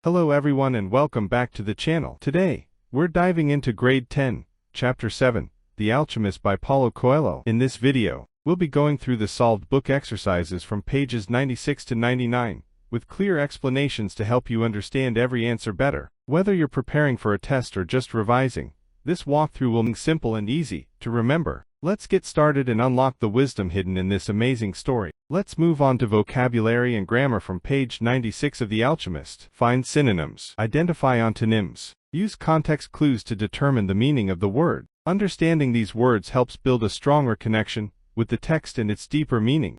Hello everyone and welcome back to the channel. Today, we're diving into Grade 10, Chapter 7, The Alchemist by Paulo Coelho. In this video, we'll be going through the solved book exercises from pages 96 to 99, with clear explanations to help you understand every answer better. Whether you're preparing for a test or just revising, this walkthrough will be simple and easy to remember. Let's get started and unlock the wisdom hidden in this amazing story. Let's move on to vocabulary and grammar from page 96 of The Alchemist. Find synonyms. Identify antonyms. Use context clues to determine the meaning of the word. Understanding these words helps build a stronger connection with the text and its deeper meaning.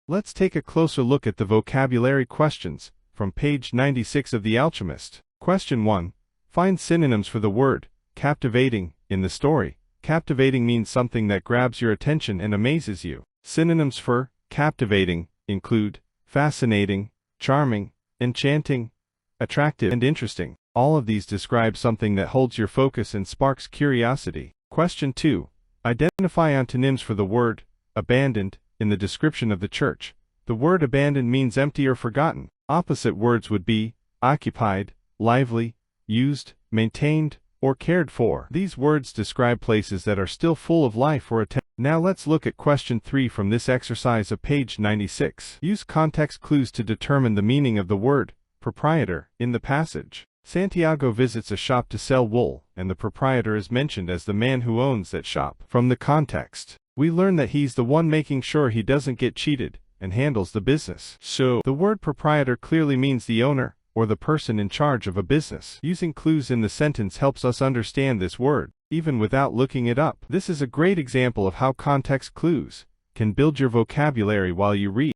Let's take a closer look at the vocabulary questions from page 96 of The Alchemist. Question 1. Find synonyms for the word captivating in the story. Captivating means something that grabs your attention and amazes you. Synonyms for captivating include fascinating, charming, enchanting, attractive, and interesting. All of these describe something that holds your focus and sparks curiosity. Question 2. Identify antonyms for the word abandoned in the description of the church. The word abandoned means empty or forgotten. Opposite words would be occupied, lively, used, maintained, or cared for. These words describe places that are still full of life or attention. Now let's look at question 3 from this exercise of page 96. Use context clues to determine the meaning of the word proprietor in the passage. Santiago visits a shop to sell wool, and the proprietor is mentioned as the man who owns that shop. From the context, we learn that he's the one making sure he doesn't get cheated and handles the business. So, the word proprietor clearly means the owner or the person in charge of a business. Using clues in the sentence helps us understand this word, even without looking it up. This is a great example of how context clues can build your vocabulary while you read.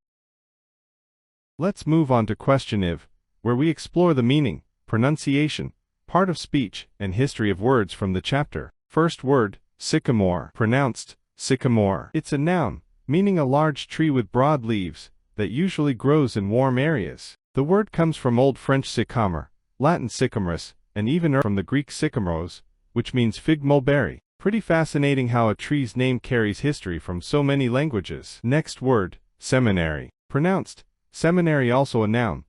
Let's move on to question IV, where we explore the meaning, pronunciation, part of speech, and history of words from the chapter. First word, sycamore. Pronounced, sycamore. It's a noun, meaning a large tree with broad leaves, that usually grows in warm areas. The word comes from Old French sycamore, Latin sycamarus, and even from the Greek sycamores, which means fig mulberry. Pretty fascinating how a tree's name carries history from so many languages. Next word, seminary. Pronounced, seminary, also a noun.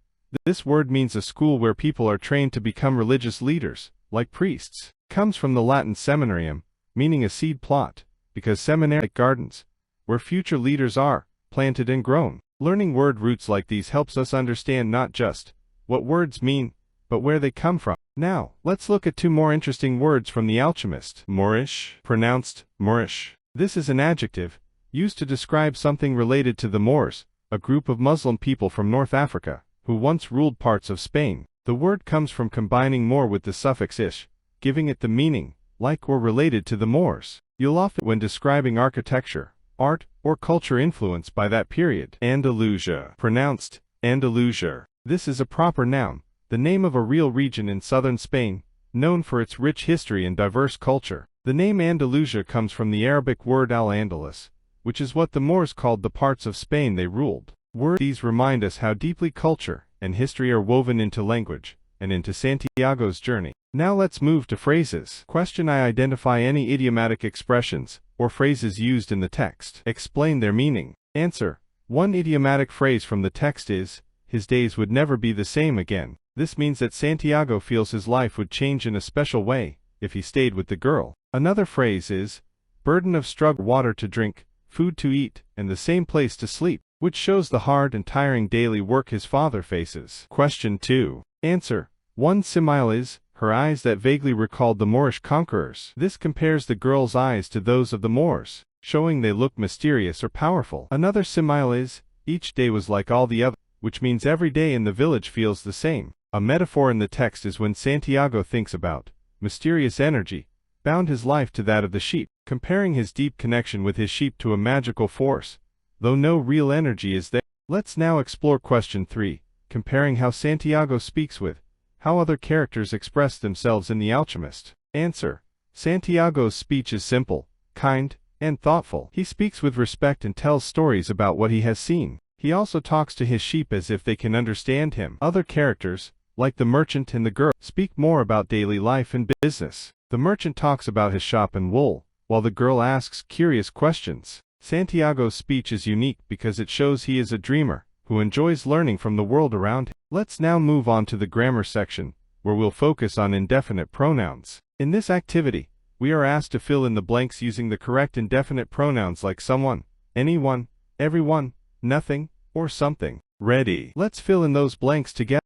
This word means a school where people are trained to become religious leaders, like priests. Comes from the Latin seminarium, meaning a seed plot, because seminary like gardens, where future leaders are planted and grown. Learning word roots like these helps us understand not just what words mean, but where they come from. Now, let's look at two more interesting words from The Alchemist. Moorish. Pronounced, Moorish. This is an adjective, used to describe something related to the Moors, a group of Muslim people from North Africa, who once ruled parts of Spain. The word comes from combining Moor with the suffix ish, giving it the meaning, like or related to the Moors. You'll often, when describing architecture, art, or culture influenced by that period. Andalusia. Pronounced, Andalusia. This is a proper noun, the name of a real region in southern Spain, known for its rich history and diverse culture. The name Andalusia comes from the Arabic word al-Andalus, which is what the Moors called the parts of Spain they ruled. These remind us how deeply culture and history are woven into language, and into Santiago's journey. Now let's move to phrases. Question I. Identify any idiomatic expressions or phrases used in the text. Explain their meaning. Answer. One idiomatic phrase from the text is, his days would never be the same again. This means that Santiago feels his life would change in a special way if he stayed with the girl. Another phrase is, burden of struggle, water to drink, food to eat, and the same place to sleep, which shows the hard and tiring daily work his father faces. Question 2. Answer. One simile is, her eyes that vaguely recalled the Moorish conquerors. This compares the girl's eyes to those of the Moors, showing they look mysterious or powerful. Another simile is, each day was like all the other, which means every day in the village feels the same. A metaphor in the text is when Santiago thinks about mysterious energy, bound his life to that of the sheep, comparing his deep connection with his sheep to a magical force, though no real energy is there. Let's now explore question 3, comparing how Santiago speaks with how other characters express themselves in The Alchemist. Answer. Santiago's speech is simple, kind, and thoughtful. He speaks with respect and tells stories about what he has seen. He also talks to his sheep as if they can understand him. Other characters, like the merchant and the girl, speak more about daily life and business. The merchant talks about his shop and wool, while the girl asks curious questions. Santiago's speech is unique because it shows he is a dreamer, who enjoys learning from the world around him. Let's now move on to the grammar section, where we'll focus on indefinite pronouns. In this activity, we are asked to fill in the blanks using the correct indefinite pronouns like someone, anyone, everyone, nothing, or something. Ready? Let's fill in those blanks together.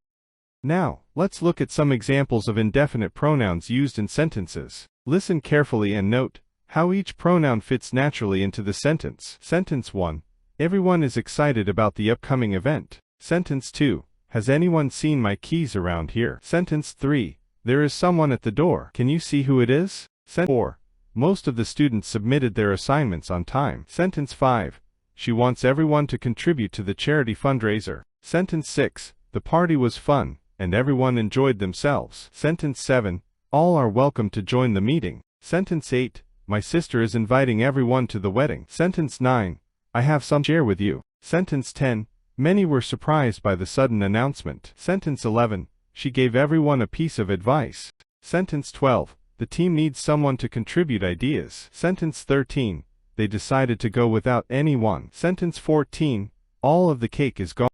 Now, let's look at some examples of indefinite pronouns used in sentences. Listen carefully and note how each pronoun fits naturally into the sentence. Sentence 1. Everyone is excited about the upcoming event. Sentence 2. Has anyone seen my keys around here? Sentence 3. There is someone at the door. Can you see who it is? Sentence 4. Most of the students submitted their assignments on time. Sentence 5. She wants everyone to contribute to the charity fundraiser. Sentence 6. The party was fun, and everyone enjoyed themselves. Sentence 7. All are welcome to join the meeting. Sentence 8. My sister is inviting everyone to the wedding. Sentence 9. I have some to share with you. Sentence 10. Many were surprised by the sudden announcement. Sentence 11. She gave everyone a piece of advice. Sentence 12. The team needs someone to contribute ideas. Sentence 13. They decided to go without anyone. Sentence 14. All of the cake is gone.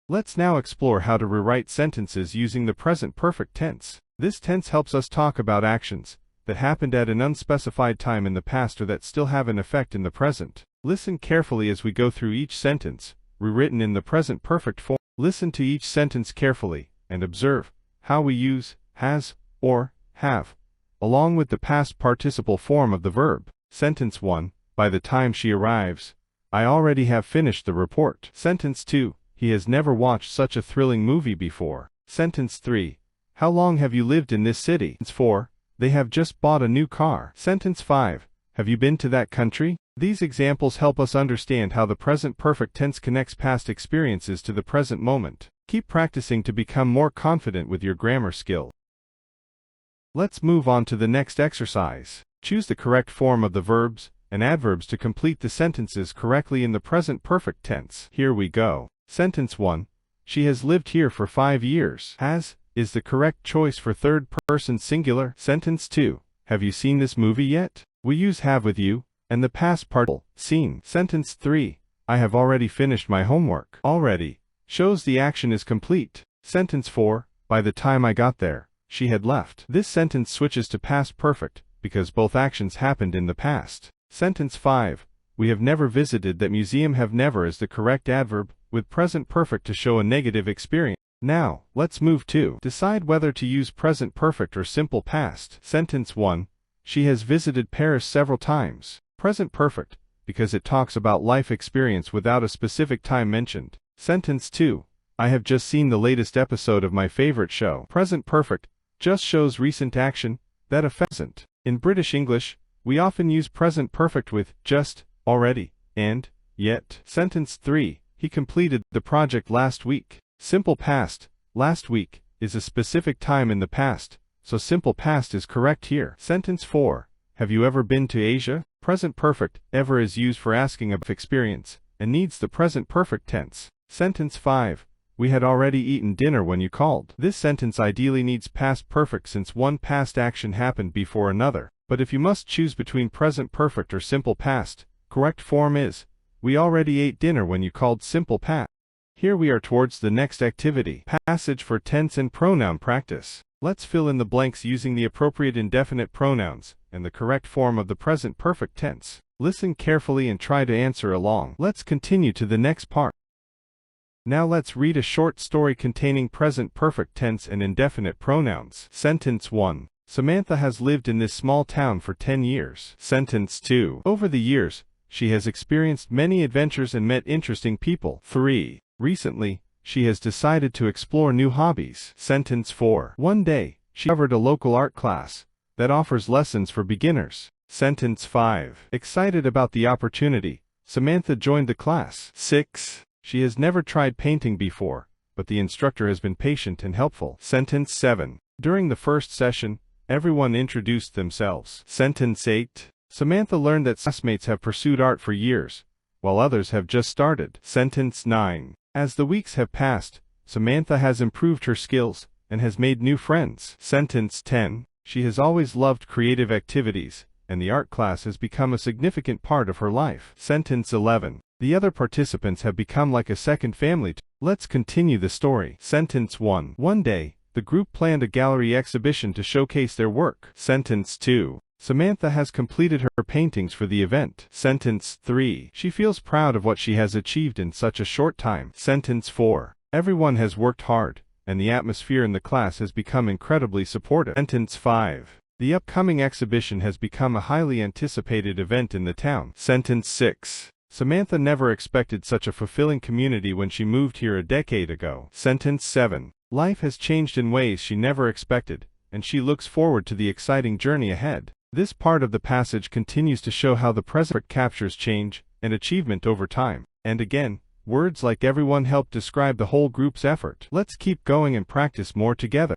Let's now explore how to rewrite sentences using the present perfect tense. This tense helps us talk about actions that happened at an unspecified time in the past or that still have an effect in the present. Listen carefully as we go through each sentence, rewritten in the present perfect form. Listen to each sentence carefully and observe how we use has or have, along with the past participle form of the verb. Sentence 1. By the time she arrives, I already have finished the report. Sentence 2. He has never watched such a thrilling movie before. Sentence 3. How long have you lived in this city? Sentence 4. They have just bought a new car. Sentence 5. Have you been to that country? These examples help us understand how the present perfect tense connects past experiences to the present moment. Keep practicing to become more confident with your grammar skill. Let's move on to the next exercise. Choose the correct form of the verbs and adverbs to complete the sentences correctly in the present perfect tense. Here we go. Sentence 1. She has lived here for 5 years. Has is the correct choice for third person singular. Sentence 2. Have you seen this movie yet? We use have with you and the past participle, seen. Sentence 3. I have already finished my homework. Already shows the action is complete. Sentence 4. By the time I got there, she had left. This sentence switches to past perfect because both actions happened in the past. Sentence 5. We have never visited that museum. Have never is the correct adverb with present perfect to show a negative experience. Now, let's move to decide whether to use present perfect or simple past. Sentence 1. She has visited Paris several times. Present perfect, because it talks about life experience without a specific time mentioned. Sentence 2. I have just seen the latest episode of my favorite show. Present perfect, just shows recent action that affects it. In British English, we often use present perfect with just, already, and yet. Sentence 3. He completed the project last week. Simple past, last week, is a specific time in the past, so simple past is correct here. Sentence 4. Have you ever been to Asia? Present perfect, ever is used for asking about experience, and needs the present perfect tense. Sentence 5. We had already eaten dinner when you called. This sentence ideally needs past perfect since one past action happened before another. But if you must choose between present perfect or simple past, correct form is, we already ate dinner when you called. Simple past. Here we are towards the next activity. Passage for tense and pronoun practice. Let's fill in the blanks using the appropriate indefinite pronouns and the correct form of the present perfect tense. Listen carefully and try to answer along. Let's continue to the next part. Now let's read a short story containing present perfect tense and indefinite pronouns. Sentence 1. Samantha has lived in this small town for 10 years. Sentence 2. Over the years, she has experienced many adventures and met interesting people. 3. Recently, she has decided to explore new hobbies. Sentence 4. One day, she discovered a local art class that offers lessons for beginners. Sentence 5. Excited about the opportunity, Samantha joined the class. 6. She has never tried painting before, but the instructor has been patient and helpful. Sentence 7. During the first session, everyone introduced themselves. Sentence 8. Samantha learned that classmates have pursued art for years, while others have just started. Sentence 9. As the weeks have passed, Samantha has improved her skills and has made new friends. Sentence 10. She has always loved creative activities, and the art class has become a significant part of her life. Sentence 11. The other participants have become like a second family to Let's continue the story. Sentence 1. One day, the group planned a gallery exhibition to showcase their work. Sentence 2. Samantha has completed her paintings for the event. Sentence 3. She feels proud of what she has achieved in such a short time. Sentence 4. Everyone has worked hard, and the atmosphere in the class has become incredibly supportive. Sentence 5. The upcoming exhibition has become a highly anticipated event in the town. Sentence 6. Samantha never expected such a fulfilling community when she moved here a decade ago. Sentence 7. Life has changed in ways she never expected, and she looks forward to the exciting journey ahead. This part of the passage continues to show how the present captures change and achievement over time. And again, words like everyone help describe the whole group's effort. Let's keep going and practice more together.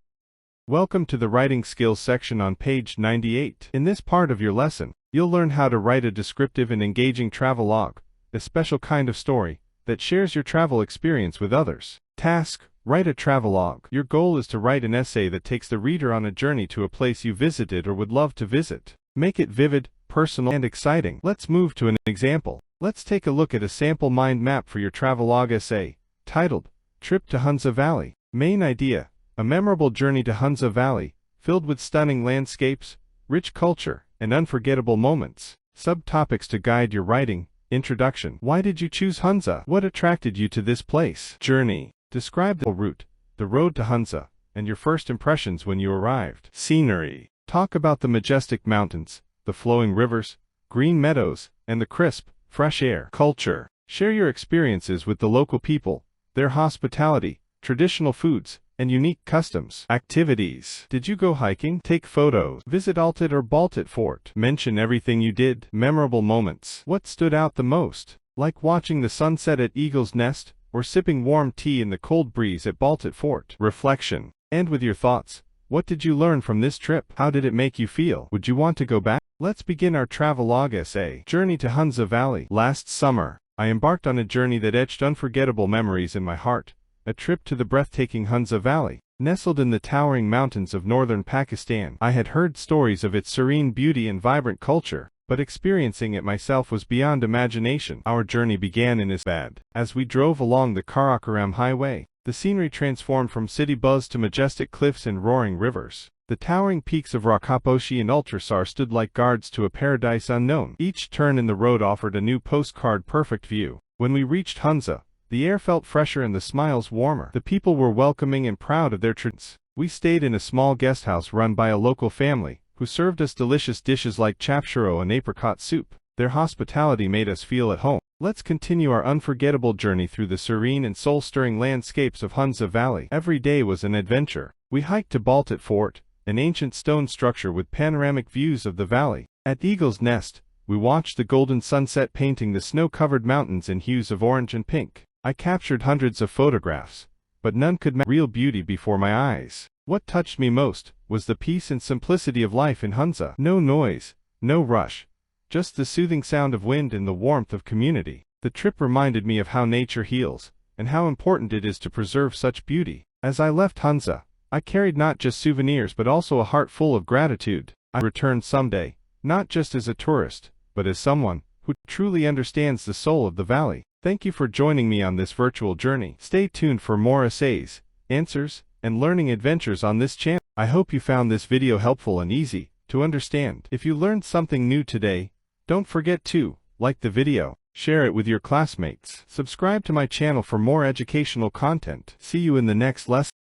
Welcome to the Writing Skills section on page 98. In this part of your lesson, you'll learn how to write a descriptive and engaging travelogue, a special kind of story that shares your travel experience with others. Task: write a travelogue. Your goal is to write an essay that takes the reader on a journey to a place you visited or would love to visit. Make it vivid, personal, and exciting. Let's move to an example. Let's take a look at a sample mind map for your travelogue essay, titled, Trip to Hunza Valley. Main idea: a memorable journey to Hunza Valley, filled with stunning landscapes, rich culture, and unforgettable moments. Subtopics to guide your writing. Introduction: why did you choose Hunza? What attracted you to this place? Journey: describe the route, the road to Hunza, and your first impressions when you arrived. Scenery: talk about the majestic mountains, the flowing rivers, green meadows, and the crisp, fresh air. Culture: share your experiences with the local people, their hospitality, traditional foods, and unique customs. Activities: did you go hiking? Take photos. Visit Altit or Baltit Fort. Mention everything you did. Memorable moments: what stood out the most? Like watching the sunset at Eagle's Nest, or sipping warm tea in the cold breeze at Baltit Fort. Reflection: end with your thoughts. What did you learn from this trip? How did it make you feel? Would you want to go back? Let's begin our travelogue essay. Journey to Hunza Valley. Last summer, I embarked on a journey that etched unforgettable memories in my heart. A trip to the breathtaking Hunza Valley. Nestled in the towering mountains of northern Pakistan, I had heard stories of its serene beauty and vibrant culture, but experiencing it myself was beyond imagination. Our journey began in Isbad. As we drove along the Karakoram highway, the scenery transformed from city buzz to majestic cliffs and roaring rivers. The towering peaks of Rakaposhi and Ultrasar stood like guards to a paradise unknown. Each turn in the road offered a new postcard-perfect view. When we reached Hunza, the air felt fresher and the smiles warmer. The people were welcoming and proud of their traditions. We stayed in a small guest house run by a local family, who served us delicious dishes like chapchuro and apricot soup. Their hospitality made us feel at home. Let's continue our unforgettable journey through the serene and soul-stirring landscapes of Hunza Valley. Every day was an adventure. We hiked to Baltit Fort, an ancient stone structure with panoramic views of the valley. At Eagle's Nest, we watched the golden sunset painting the snow-covered mountains in hues of orange and pink. I captured hundreds of photographs, but none could match real beauty before my eyes. What touched me most was the peace and simplicity of life in Hunza. No noise, no rush, just the soothing sound of wind and the warmth of community. The trip reminded me of how nature heals, and how important it is to preserve such beauty. As I left Hunza, I carried not just souvenirs but also a heart full of gratitude. I returned someday, not just as a tourist, but as someone who truly understands the soul of the valley. Thank you for joining me on this virtual journey. Stay tuned for more essays, answers, and learning adventures on this channel. I hope you found this video helpful and easy to understand. If you learned something new today, don't forget to like the video, share it with your classmates, subscribe to my channel for more educational content. See you in the next lesson.